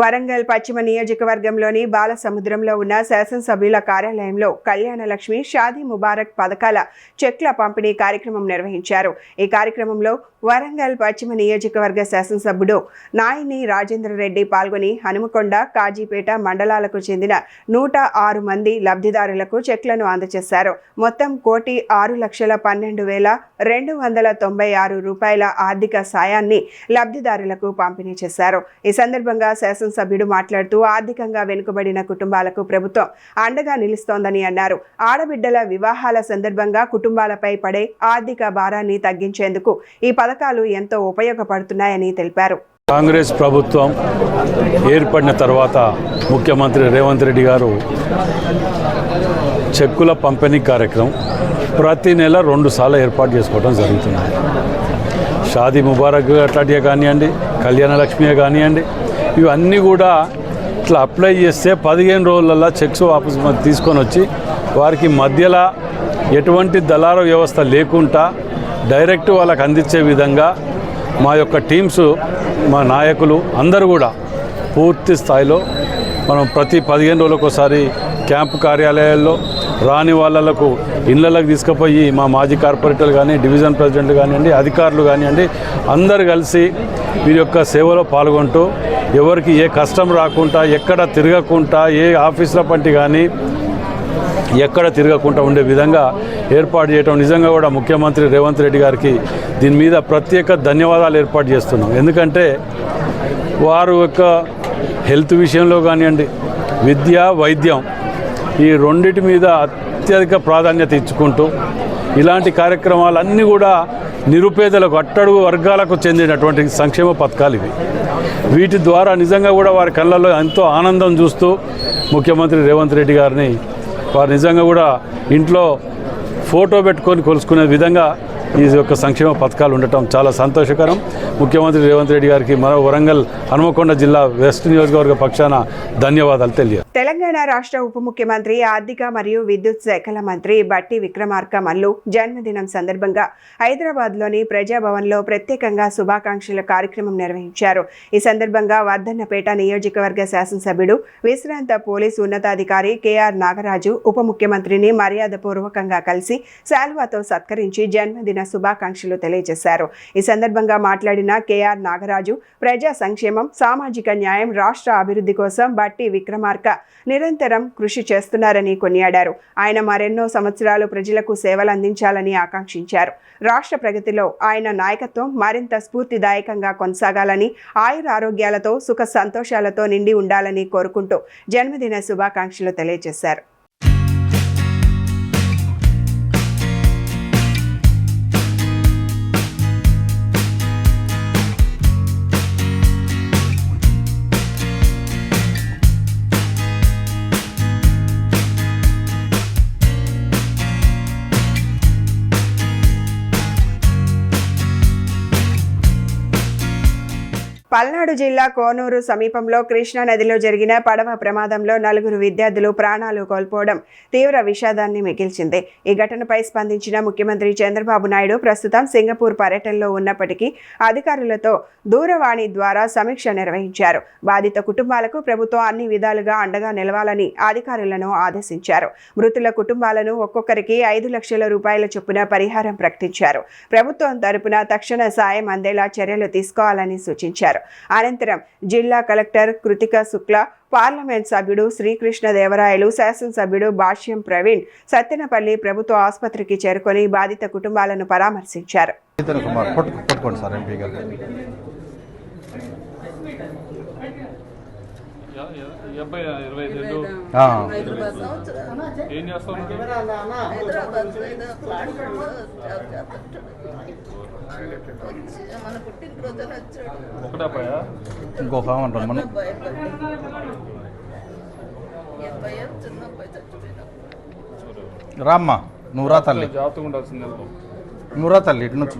వరంగల్ పశ్చిమ నియోజకవర్గంలోని బాలసముద్రంలో ఉన్న శాసనసభ్యుల కార్యాలయంలో కళ్యాణలక్ష్మి షాదీ ముబారక్ పథకాల చెక్ల పంపిణీ కార్యక్రమం నిర్వహించారు. ఈ కార్యక్రమంలో వరంగల్ పశ్చిమ నియోజకవర్గ శాసనసభ్యుడు నాయిని రాజేంద్రరెడ్డి పాల్గొని హనుమకొండ, కాజీపేట మండలాలకు చెందిన 106 మంది లబ్ధిదారులకు చెక్లను అందజేశారు. మొత్తం 1,6,12,296 రూపాయల ఆర్థిక సాయాన్ని లబ్ధిదారులకు పంపిణీ చేశారు. ఈ సందర్భంగా శాసనసభ్యుడు మాట్లాడుతూ ఆర్థికంగా వెనుకబడిన కుటుంబాలకు ప్రభుత్వం అండగా నిలుస్తోందని అన్నారు. ఆడబిడ్డల వివాహాల సందర్భంగా కుటుంబాలపై పడే ఆర్థిక భారాన్ని తగ్గించేందుకు ఈ పథకాలు ఎంతో ఉపయోగపడుతున్నాయని తెలిపారు. కాంగ్రెస్ ప్రభుత్వం ఏర్పడిన తర్వాత ముఖ్యమంత్రి రేవంత్ రెడ్డి గారు చెక్కుల పంపిణీ కార్యక్రమం ప్రతి నెల 2 సార్లు ఏర్పాటు చేసుకోవడం జరుగుతుంది. షాదీ ముబారక్ అట్లాంటివే కానివ్వండి, కళ్యాణలక్ష్మి కానివ్వండి, ఇవన్నీ కూడా ఇట్లా అప్లై చేస్తే 15 రోజులలో చెక్స్ వాపసు తీసుకొని వచ్చి వారికి మధ్యలో ఎటువంటి దళార వ్యవస్థ లేకుండా డైరెక్ట్ వాళ్ళకి అందించే విధంగా మా యొక్క టీమ్స్, మా నాయకులు అందరూ కూడా పూర్తి స్థాయిలో మనం ప్రతి 15 రోజులకు ఒకసారి క్యాంపు కార్యాలయాల్లో రాని వాళ్ళకు ఇళ్లలోకి తీసుకుపోయి మా మాజీ కార్పొరేటర్లు కానీ, డివిజన్ ప్రెసిడెంట్లు కానివ్వండి, అధికారులు కానివ్వండి, అందరు కలిసి వీరి యొక్క సేవలో పాల్గొంటూ ఎవరికి ఏ కష్టం రాకుండా, ఎక్కడ తిరగకుండా, ఏ ఆఫీసుల పంటి కానీ ఎక్కడ తిరగకుండా ఉండే విధంగా ఏర్పాటు చేయడం నిజంగా కూడా ముఖ్యమంత్రి రేవంత్ రెడ్డి గారికి దీని మీద ప్రత్యేక ధన్యవాదాలు ఏర్పాటు చేస్తున్నాం. ఎందుకంటే వారు యొక్క హెల్త్ విషయంలో కానివ్వండి, విద్య, వైద్యం ఈ రెండింటి మీద అత్యధిక ప్రాధాన్యత ఇచ్చుకుంటూ ఇలాంటి కార్యక్రమాలన్నీ కూడా నిరుపేదలకు, అట్టడుగు వర్గాలకు చెందినటువంటి సంక్షేమ పథకాలు ఇవి. వీటి ద్వారా నిజంగా కూడా వారి కళ్ళల్లో ఎంతో ఆనందం చూస్తూ ముఖ్యమంత్రి రేవంత్ రెడ్డి గారిని వారు నిజంగా కూడా ఇంట్లో ఫోటో పెట్టుకొని కొలుసుకునే విధంగా ఈ యొక్క సంక్షేమ పథకాలు ఉండటం చాలా సంతోషకరం. ముఖ్యమంత్రి రేవంత్ రెడ్డి గారికి మరో వరంగల్ హనుమకొండ జిల్లా వెస్ట్ నియోజకవర్గ పక్షాన ధన్యవాదాలు తెలియ. తెలంగాణ రాష్ట్ర ఉప ముఖ్యమంత్రి, ఆర్థిక మరియు విద్యుత్ శాఖల మంత్రి బట్టి విక్రమార్క మల్లు జన్మదినం సందర్భంగా హైదరాబాద్లోని ప్రజాభవన్లో ప్రత్యేకంగా శుభాకాంక్షల కార్యక్రమం నిర్వహించారు. ఈ సందర్భంగా వర్ధన్నపేట నియోజకవర్గ శాసనసభ్యుడు, విశ్రాంత పోలీసు ఉన్నతాధికారి కేఆర్ నాగరాజు ఉప ముఖ్యమంత్రిని మర్యాదపూర్వకంగా కలిసి శాల్వాతో సత్కరించి జన్మదిన శుభాకాంక్షలు తెలియజేశారు. ఈ సందర్భంగా మాట్లాడిన కేఆర్ నాగరాజు, ప్రజా సంక్షేమం, సామాజిక న్యాయం, రాష్ట్ర అభివృద్ధి కోసం బట్టి విక్రమార్క నిరంతరం కృషి చేస్తున్నారని కొనియాడారు. ఆయన మరెన్నో సంవత్సరాలు ప్రజలకు సేవలు అందించాలని ఆకాంక్షించారు. రాష్ట్ర ప్రగతిలో ఆయన నాయకత్వం మరింత స్ఫూర్తిదాయకంగా కొనసాగాలని, ఆయుర ఆరోగ్యాలతో, సుఖ సంతోషాలతో నిండి ఉండాలని కోరుకుంటూ జన్మదిన శుభాకాంక్షలు తెలియజేశారు. పల్నాడు జిల్లా కోనూరు సమీపంలో కృష్ణా నదిలో జరిగిన పడవ ప్రమాదంలో 4 విద్యార్థులు ప్రాణాలు కోల్పోవడం తీవ్ర విషాదాన్ని మిగిల్చింది. ఈ ఘటనపై స్పందించిన ముఖ్యమంత్రి చంద్రబాబు నాయుడు ప్రస్తుతం సింగపూర్ పర్యటనలో ఉన్నప్పటికీ అధికారులతో దూరవాణి ద్వారా సమీక్ష నిర్వహించారు. బాధిత కుటుంబాలకు ప్రభుత్వం అన్ని విధాలుగా అండగా నిలవాలని అధికారులను ఆదేశించారు. మృతుల కుటుంబాలను ఒక్కొక్కరికి 5 లక్షల రూపాయల చొప్పున పరిహారం ప్రకటించారు. ప్రభుత్వం తరపున తక్షణ సాయం అందేలా చర్యలు తీసుకోవాలని సూచించారు. అనంతరం జిల్లా కలెక్టర్ కృతిక శుక్లా, పార్లమెంట్ సభ్యుడు శ్రీకృష్ణదేవరాయలు, శాసనసభ్యుడు భాష్యం ప్రవీణ్ సత్తెనపల్లి ప్రభుత్వ ఆసుపత్రికి చేరుకొని బాధిత కుటుంబాలను పరామర్శించారు. ఇంకో ఫామ్ అంటాం మనం. రామ్మా, నువ్వు రా తల్లి, నువ్వు రా తల్లి, ఇటు నుంచి.